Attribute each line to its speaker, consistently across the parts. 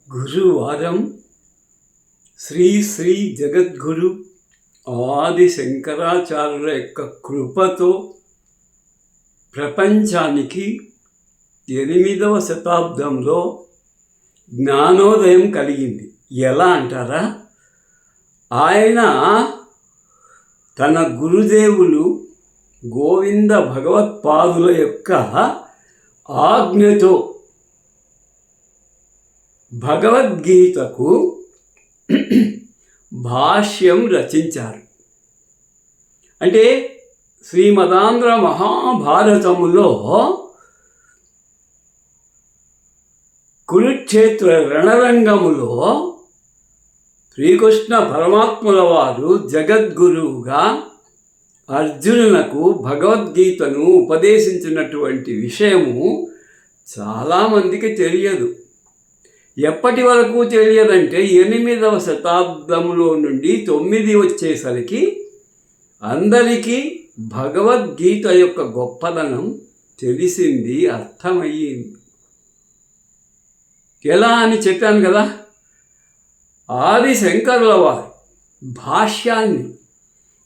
Speaker 1: గురువారం శ్రీ శ్రీ జగద్గురు ఆది శంకరాచార్యుల యొక్క కృపతో ప్రపంచానికి 8వ శతాబ్దంలో జ్ఞానోదయం కలిగింది. ఎలా అంటారా? ఆయన తన గురుదేవులు గోవింద భగవత్పాదుల యొక్క ఆజ్ఞతో భగవద్గీతకు భాష్యం రచించారు. అంటే శ్రీమదాంధ్ర మహాభారతములో కురుక్షేత్ర రణరంగములో శ్రీకృష్ణ పరమాత్ముల వారు జగద్గురువుగా అర్జునులకు భగవద్గీతను ఉపదేశించినటువంటి విషయము చాలామందికి తెలియదు. ఎప్పటి వరకు తెలియదంటే 8వ శతాబ్దంలో నుండి 9 వచ్చేసరికి అందరికీ భగవద్గీత యొక్క గొప్పదనం తెలిసింది, అర్థమయ్యింది. ఎలా అని చెప్పాను కదా, ఆది శంకరుల వారు భాష్యాన్ని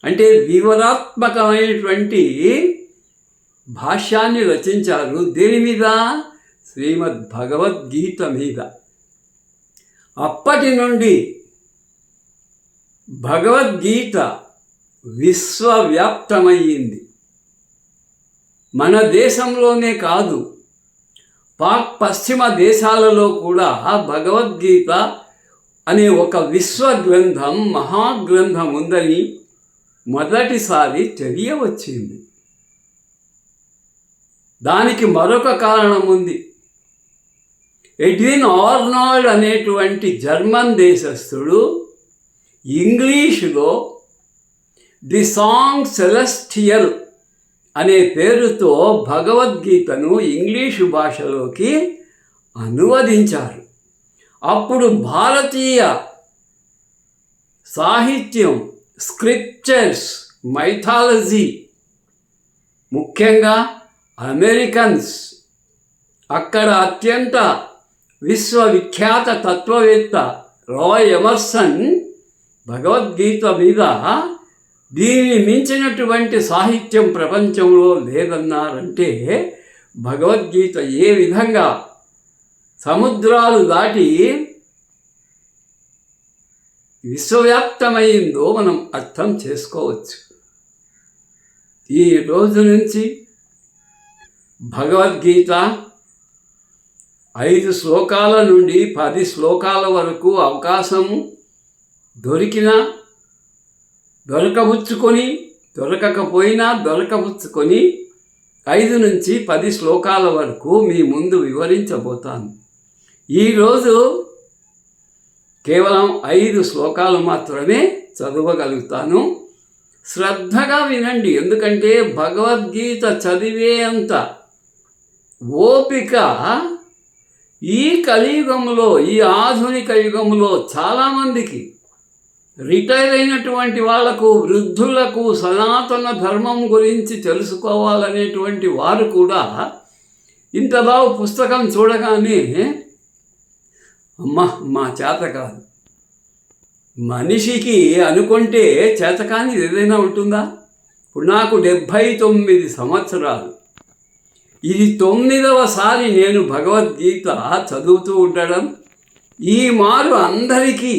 Speaker 1: అంటే వివరాత్మకమైనటువంటి భాష్యాన్ని రచించారు. దేని మీద? శ్రీమద్ భగవద్గీత మీద. అప్పటి నుండి భగవద్గీత విశ్వవ్యాప్తమయ్యింది. మన దేశంలోనే కాదు, పశ్చిమ దేశాలలో కూడా భగవద్గీత అనే ఒక విశ్వగ్రంథం, మహాగ్రంథం ఉందని మొదటిసారి తెలియవచ్చింది. దానికి మరొక కారణం ఉంది. ఎడ్విన్ ఆర్నాల్డ్ అనేటువంటి జర్మన్ దేశస్థుడు ఇంగ్లీషులో ది సాంగ్ సెలెస్టియల్ అనే పేరుతో భగవద్గీతను ఇంగ్లీషు భాషలోకి అనువదించారు. అప్పుడు భారతీయ సాహిత్యం, స్క్రిప్చర్స్, మైథాలజీ, ముఖ్యంగా అమెరికన్స్, అక్కడ అత్యంత విశ్వవిఖ్యాత తత్వవేత్త రాయ్ ఎమర్సన్ భగవద్గీత మీద దీనిని మించినటువంటి సాహిత్యం ప్రపంచంలో లేదన్నారంటే భగవద్గీత ఏ విధంగా సముద్రాలు దాటి విశ్వవ్యాప్తమైందో మనం అర్థం చేసుకోవచ్చు. ఈ రోజు నుంచి భగవద్గీత 5 శ్లోకాల నుండి 10 శ్లోకాల వరకు అవకాశము దొరికినా దొరకకపోయినా 5 నుంచి 10 శ్లోకాల వరకు మీ ముందు వివరించబోతాను. ఈరోజు కేవలం 5 శ్లోకాలు మాత్రమే చదవగలుగుతాను. శ్రద్ధగా వినండి, ఎందుకంటే భగవద్గీత చదివే అంత ఓపిక ఈ కలియుగంలో, ఈ ఆధునిక యుగంలో చాలామందికి, రిటైర్ అయినటువంటి వాళ్లకు, వృద్ధులకు, సనాతన ధర్మం గురించి తెలుసుకోవాలనేటువంటి వారు కూడా ఇంతలా పుస్తకం చూడగానే మా చేత కాదు. మనిషికి అనుకుంటే చేతకాని ఏదైనా ఉంటుందా? ఇప్పుడు నాకు 79 సంవత్సరాలు. ఇది 9వసారి నేను భగవద్గీత చదువుతూ ఉండడం. ఈ మారు అందరికీ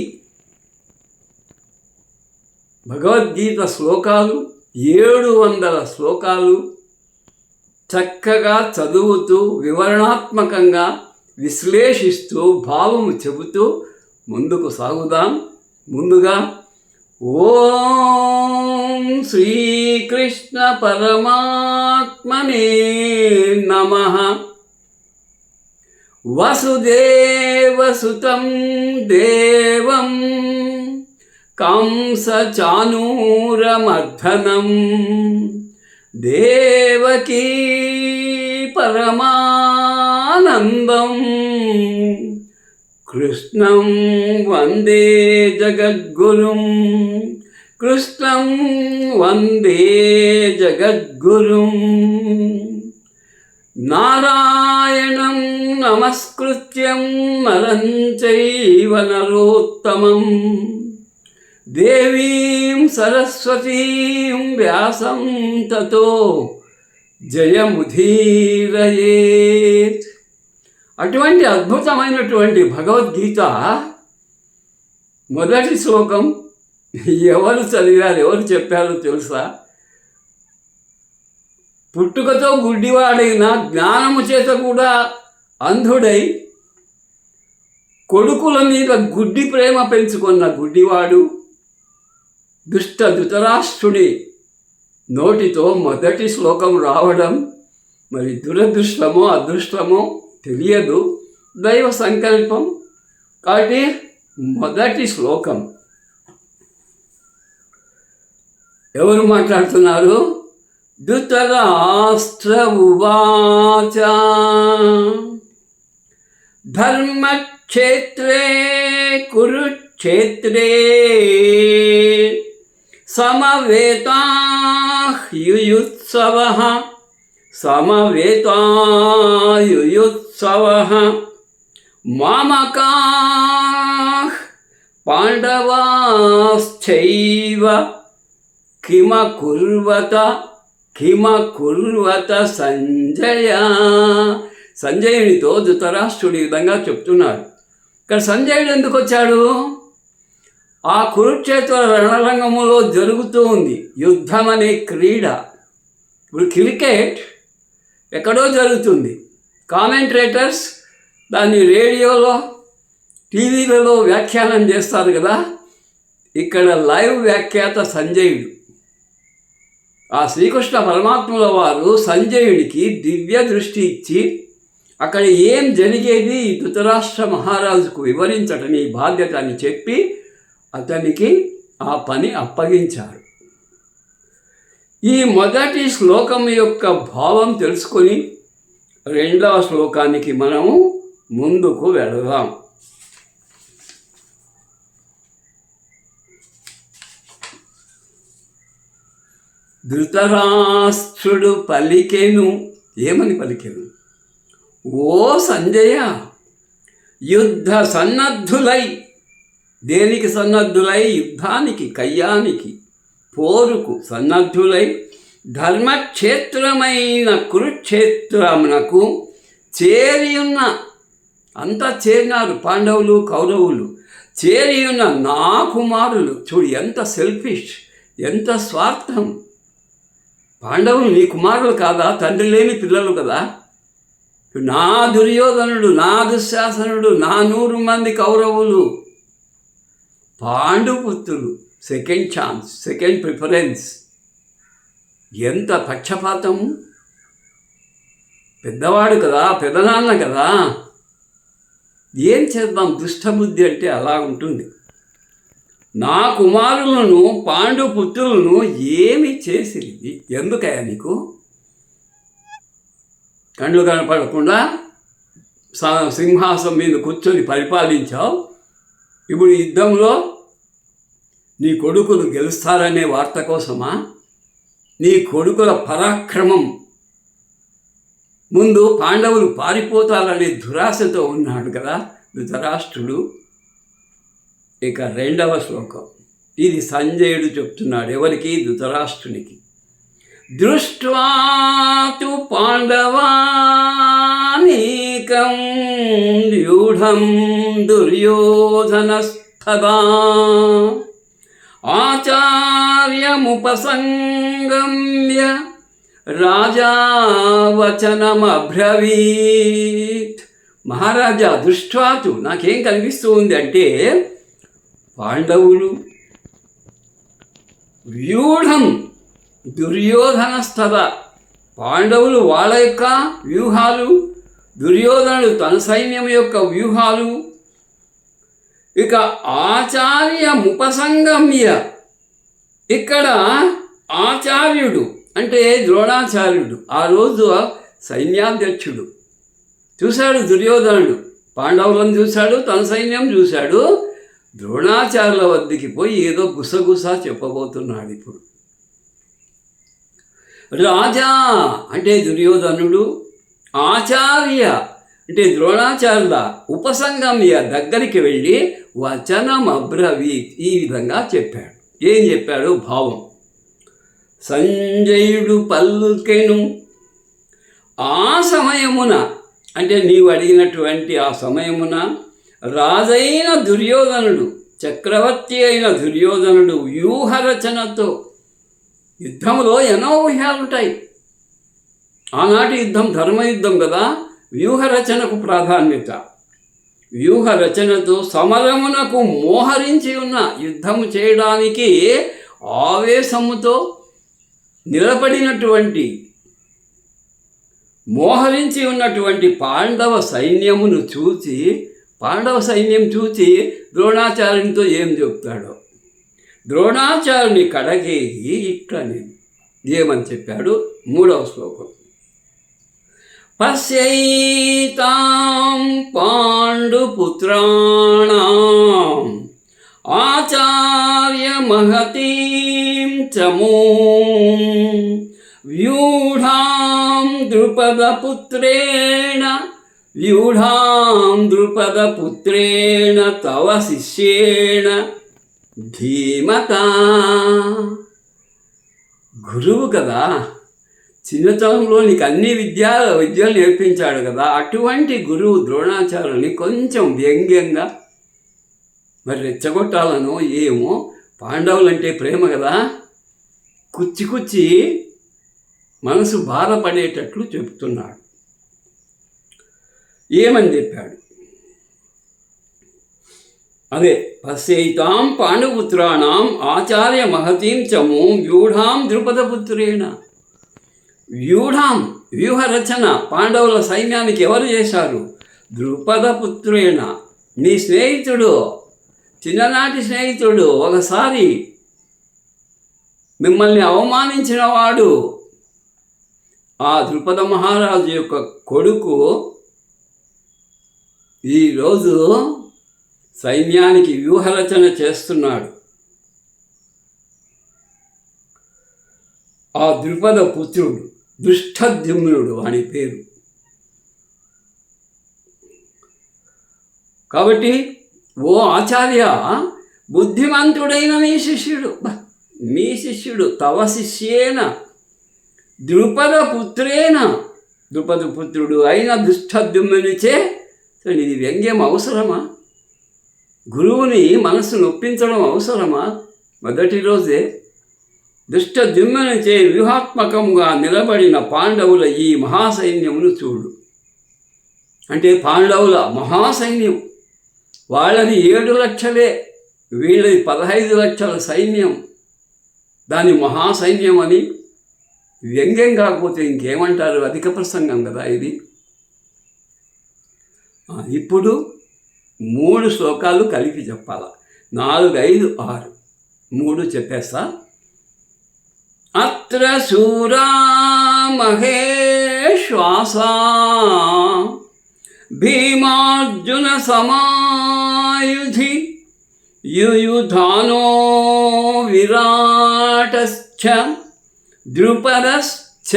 Speaker 1: భగవద్గీత శ్లోకాలు 700 శ్లోకాలు చక్కగా చదువుతూ, వివరణాత్మకంగా విశ్లేషిస్తూ, భావము చెబుతూ ముందుకు సాగుదాం. ముందుగా ఓం శ్రీకృష్ణ పరమాత్మనే నమః. వసుదేవసుతం దేవం కంసచానూరమర్ధనం దేవకీ పరమానందం కృష్ణం వందే జగద్గురుం. కృష్ణం వందే జగద్గురుం. నారాయణ నారాయణం నమస్కృత్యం నరం చైవ నరోత్తమం దేవీం సరస్వతీం వ్యాసం తతో జయముదీరయేత్. అటువంటి అద్భుతమైనటువంటి భగవద్గీత మొదటి శ్లోకం ఎవరు చదివారు, ఎవరు చెప్పారో తెలుసా? పుట్టుకతో గుడ్డివాడైన, జ్ఞానము చేత కూడా అంధుడై, కొడుకుల మీద గుడ్డి ప్రేమ పెంచుకున్న గుడ్డివాడు దుష్ట ధృతరాష్ట్రుడి నోటితో మొదటి శ్లోకం రావడం మరి దురదృష్టమో అదృష్టమో తెలియదు, దైవ సంకల్పం. కాబట్టి మొదటి శ్లోకం ఎవరు మాట్లాడుతున్నారు? ధృతరాష్ట్ర ఉవాచ ధర్మక్షేత్రే కురుక్షేత్రే సమవేతాయుయుత్సవః మామకాః పాండవాశ్చైవ కిమకుర్వత సంజయ. సంజయునితో ధృతరాష్ట్రుడు ఈ విధంగా చెప్తున్నాడు. ఇక్కడ సంజయుడు ఎందుకు వచ్చాడు? ఆ కురుక్షేత్ర రణరంగములో జరుగుతూ ఉంది యుద్ధం అనే క్రీడ. ఇప్పుడు క్రికెట్ ఎక్కడో జరుగుతుంది, కామెంట్రేటర్స్ దాన్ని రేడియోలో టీవీలలో వ్యాఖ్యానం చేస్తారు కదా. ఇక్కడ లైవ్ వ్యాఖ్యాత సంజయుడు. ఆ శ్రీకృష్ణ పరమాత్ముల వారు సంజయుడికి దివ్య దృష్టి ఇచ్చి అక్కడ ఏం జరిగేది ధృతరాష్ట్ర మహారాజుకు వివరించటం ఈ బాధ్యత అని చెప్పి అతనికి ఆ పని అప్పగించారు. ఈ మొదటి శ్లోకం యొక్క భావం తెలుసుకొని రెండవ శ్లోకానికి మనము ముందుకు వెళదాం. ధృతరాష్ట్రుడు పలికెను. ఏమని పలికెను? ఓ సంజయ, యుద్ధ సన్నద్ధులై. దేనికి సన్నద్ధులై? యుద్ధానికి, కయ్యానికి, పోరుకు సన్నద్ధులై ధర్మక్షేత్రమైన కురుక్షేత్రమునకు చేరియున్న, అంతా చేరినారు పాండవులు కౌరవులు, చేరియున్న నా కుమారులు. చూడు ఎంత సెల్ఫిష్, ఎంత స్వార్థం. పాండవులు నీ కుమారులు కాదా? తండ్రి లేని పిల్లలు కదా. నా దుర్యోధనుడు, నా దుశ్శాసనుడు, నా 100 మంది కౌరవులు పాండుపుత్రులు. Second chance, second preference. ఎంత పక్షపాతము! పెద్దవాడు కదా, పెదనాన్న కదా. ఏం చేద్దాం, దుష్టబుద్ధి అంటే అలా ఉంటుంది. నా కుమారులను, పాండుపుత్రులను ఏమి చేసింది? ఎందుకయ్యా నీకు? కళ్ళు కనపడకుండా సింహాసనం మీద కూర్చొని పరిపాలించావు. ఇప్పుడు యుద్ధంలో నీ కొడుకులు గెలుస్తారనే వార్త కోసమా? నీ కొడుకుల పరాక్రమం ముందు పాండవులు పారిపోతారనే దురాశతో ఉన్నాడు కదా ధృతరాష్ట్రుడు. ఇక రెండవ శ్లోకం, ఇది సంజయుడు చెప్తున్నాడు. ఎవరికి? ధృతరాష్ట్రునికి. దృష్ట్వా తు పాండవానీకం వ్యూఢం దుర్యోధనస్తదా ఆచార్యముపసంగమ్య రాజా వచనమబ్రవీత్. మహారాజా, దృష్ట్వాతు నాకేం కనిపిస్తూ ఉంది అంటే, పాండవులు వ్యూఢం దుర్యోధనస్తద, పాండవులు వాళ్ళ యొక్క వ్యూహాలు, దుర్యోధనుడు తన సైన్యం యొక్క వ్యూహాలు. ఇక ఆచార్యముపసంగమ్య, ఇక్కడ ఆచార్యుడు అంటే ద్రోణాచార్యుడు, ఆ రోజు సైన్యాధ్యక్షుడు. చూశాడు దుర్యోధనుడు, పాండవులను చూశాడు, తన సైన్యం చూశాడు. ద్రోణాచార్యుల వద్దకి పోయి ఏదో గుసగుస చెప్పబోతున్నాడు. ఇప్పుడు రాజా అంటే దుర్యోధనుడు, ఆచార్య అంటే ద్రోణాచార్యుల ఉపసంగమ్య దగ్గరికి వెళ్ళి వచనం అబ్రవీత్ ఈ విధంగా చెప్పాడు. ఏం చెప్పాడు భావం. సంజయుడు పల్కెను ఆ సమయమున, అంటే నీవు అడిగినటువంటి ఆ సమయమున రాజైన దుర్యోధనుడు, చక్రవర్తి అయిన దుర్యోధనుడు వ్యూహరచనతో, యుద్ధంలో ఎన్నో వ్యూహాలు ఉంటాయి. ఆనాటి యుద్ధం ధర్మయుద్ధం కదా, వ్యూహరచనకు ప్రాధాన్యత. వ్యూహరచనతో సమరమునకు మోహరించి ఉన్న, యుద్ధము చేయడానికి ఆవేశముతో నిలబడినటువంటి, మోహరించి ఉన్నటువంటి పాండవ సైన్యం చూచి ద్రోణాచార్యునితో ఏం చెప్తాడో. ద్రోణాచార్యుని కడగేగి ఇట్లా నేను ఏమని చెప్పాడు 3వ శ్లోకం. పశ్యైతాం పాండుపుత్రాణాం ఆచార్య మహతీం చమూం వ్యూఢాం ద్రుపదపుత్రేణ తవ శిష్యేణ ధీమతా. గురువు కదా, చిన్నతనంలో నీకు అన్ని విద్యలు నేర్పించాడు కదా, అటువంటి గురువు ద్రోణాచార్యుని కొంచెం వ్యంగ్యంగా మరి రెచ్చగొట్టాలనో ఏమో, పాండవులంటే ప్రేమ కదా, కుచ్చి మనసు బాధపడేటట్లు చెప్తున్నాడు. ఏమని చెప్పాడు? అదే పశ్యైతాం పాండుపుత్రాణం ఆచార్య మహతీం చమూం వ్యూఢాం ద్రుపదపుత్రేణ. వ్యూహరచన పాండవుల సైన్యానికి ఎవరు చేశారు? ద్రుపదపుత్రేణ, నీ స్నేహితుడు, చిన్ననాటి స్నేహితుడు, ఒకసారి మిమ్మల్ని అవమానించిన వాడు, ఆ ద్రుపద మహారాజు యొక్క కొడుకు ఈరోజు సైన్యానికి వ్యూహరచన చేస్తున్నాడు. ఆ ద్రుపద పుత్రుడు దృష్టద్యుమ్నుడు అని పేరు. కాబట్టి ఓ ఆచార్య, బుద్ధిమంతుడైన మీ శిష్యుడు తవ శిష్యేన ద్రుపదపుత్రుడు అయిన దుష్టద్యుమ్నునిచే. ఇది వ్యంగ్యం అవసరమా? గురువుని మనసు నొప్పించడం అవసరమా? మొదటి రోజే దుష్టద్యుమ్నునిచే వ్యూహాత్మకముగా నిలబడిన పాండవుల ఈ మహాసైన్యమును చూడు. అంటే పాండవుల మహాసైన్యం, వాళ్ళది 7 లక్షలే, వీళ్ళది 15 లక్షల సైన్యం. దాని మహాసైన్యం అని వ్యంగ్యం కాకపోతే ఇంకేమంటారు? అధిక ప్రసంగం కదా ఇది. ఇప్పుడు 3 శ్లోకాలు కలిపి చెప్పాల. 4, 5, 6 3 చెప్పేస్తా. అత్ర శూరా మహేశ్వాసా భీమార్జున సమాయుధి యుయుధానో విరాటశ్చ ద్రుపదశ్చ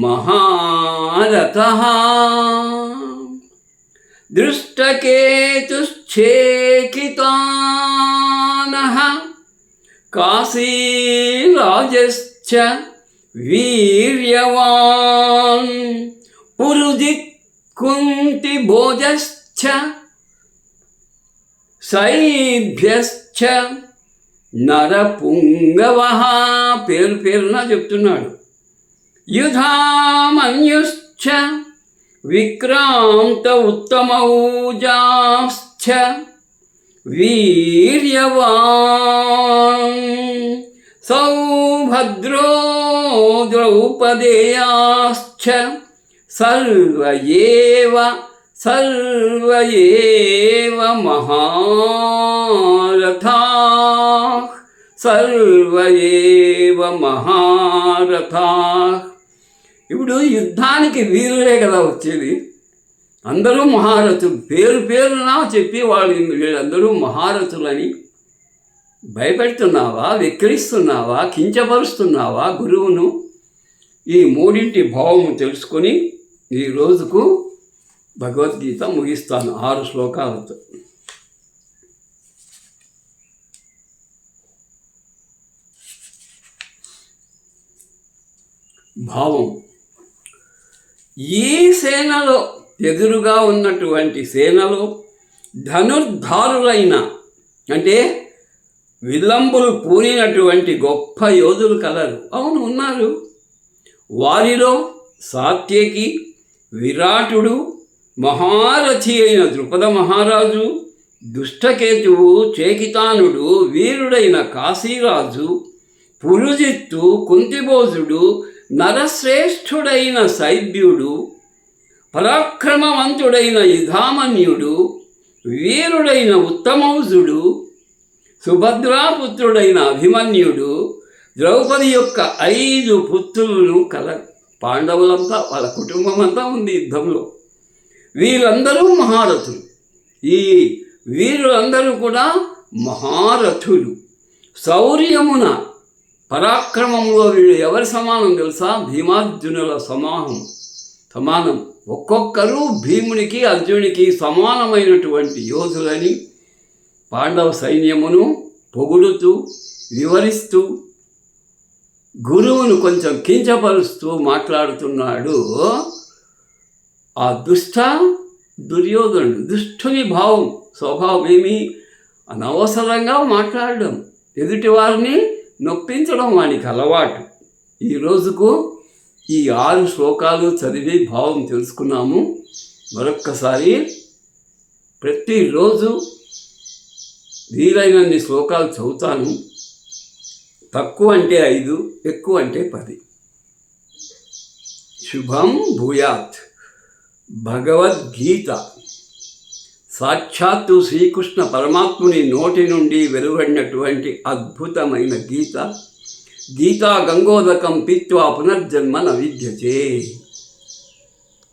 Speaker 1: మహారథః దృష్టకేతుశ్చేకితానః కాశీరాజశ్చ వీర్యవాన్ పురుజిత్ కుంతిభోజశ్చ శైభ్యశ్చ నరపుంగవః. పేరున చెప్తున్నాడు. యుధామన్యుశ్చ విక్రాంత ఉత్తమౌజాశ్చ వీర్యవాన్ సౌభద్రో ద్రౌపదేయాశ్చ సర్వ ఏవ మహారథాః. ఇప్పుడు యుద్ధానికి వీరులే కదా వచ్చేది, అందరూ మహారథులు. పేరునా చెప్పి వీళ్ళందరూ మహారథులని భయపెడుతున్నావా, వెక్కిరిస్తున్నావా, కించపరుస్తున్నావా గురువును? ఈ 3 భావము తెలుసుకొని ఈ రోజుకు భగవద్గీత ముగిస్తాను 6 శ్లోకాలతో. భావం: ఈ సేనలో, ఎదురుగా ఉన్నటువంటి సేనలో ధనుర్ధారులైన, అంటే విల్లంబులు పూనినటువంటి గొప్ప యోధులు కలరు. అవును, ఉన్నారు. వారిలో సాత్యకి, విరాటుడు, మహారథి అయిన ద్రుపద మహారాజు, దుష్టకేతువు, చేకితానుడు, వీరుడైన కాశీరాజు, పురుజిత్తు, కుంతిభోజుడు, నరశ్రేష్ఠుడైన సైద్యుడు, పరాక్రమవంతుడైన యుధామన్యుడు, వీరుడైన ఉత్తమౌజుడు, సుభద్రాపుత్రుడైన అభిమన్యుడు, ద్రౌపది యొక్క 5 పుత్రులను కలరు. పాండవులంతా, వాళ్ళ కుటుంబం అంతా ఉంది యుద్ధంలో. వీరందరూ మహారథులు. ఈ వీరులందరూ కూడా మహారథులు. శౌర్యమున, పరాక్రమంలో వీళ్ళు ఎవరి సమానం తెలుసా? భీమార్జునుల సమానం. ఒక్కొక్కరు భీమునికి, అర్జునికి సమానమైనటువంటి యోధులని పాండవ సైన్యమును పొగుడుతూ, వివరిస్తూ, గురువును కొంచెం కించపరుస్తూ మాట్లాడుతున్నాడు ఆ దుర్యోధనుడు. దుష్టుని స్వభావం ఏమి? అనవసరంగా మాట్లాడడం, ఎదుటి వారిని నొప్పించడం వానికి అలవాటు. ఈ రోజుకు ఈ 6 శ్లోకాలు చదివి భావం తెలుసుకున్నాము. మరొక్కసారి ప్రతిరోజు వీలైనన్ని శ్లోకాలు చదువుతాను. తక్కువ అంటే 5, ఎక్కువ అంటే 10. శుభం భూయాత్. భగవద్గీత సాక్షాత్తు శ్రీకృష్ణ పరమాత్ముని నోటి నుండి వెలువడినటువంటి అద్భుతమైన గీత. గీతా గంగోదకం పీత్వా పునర్జన్మ న విద్యతే.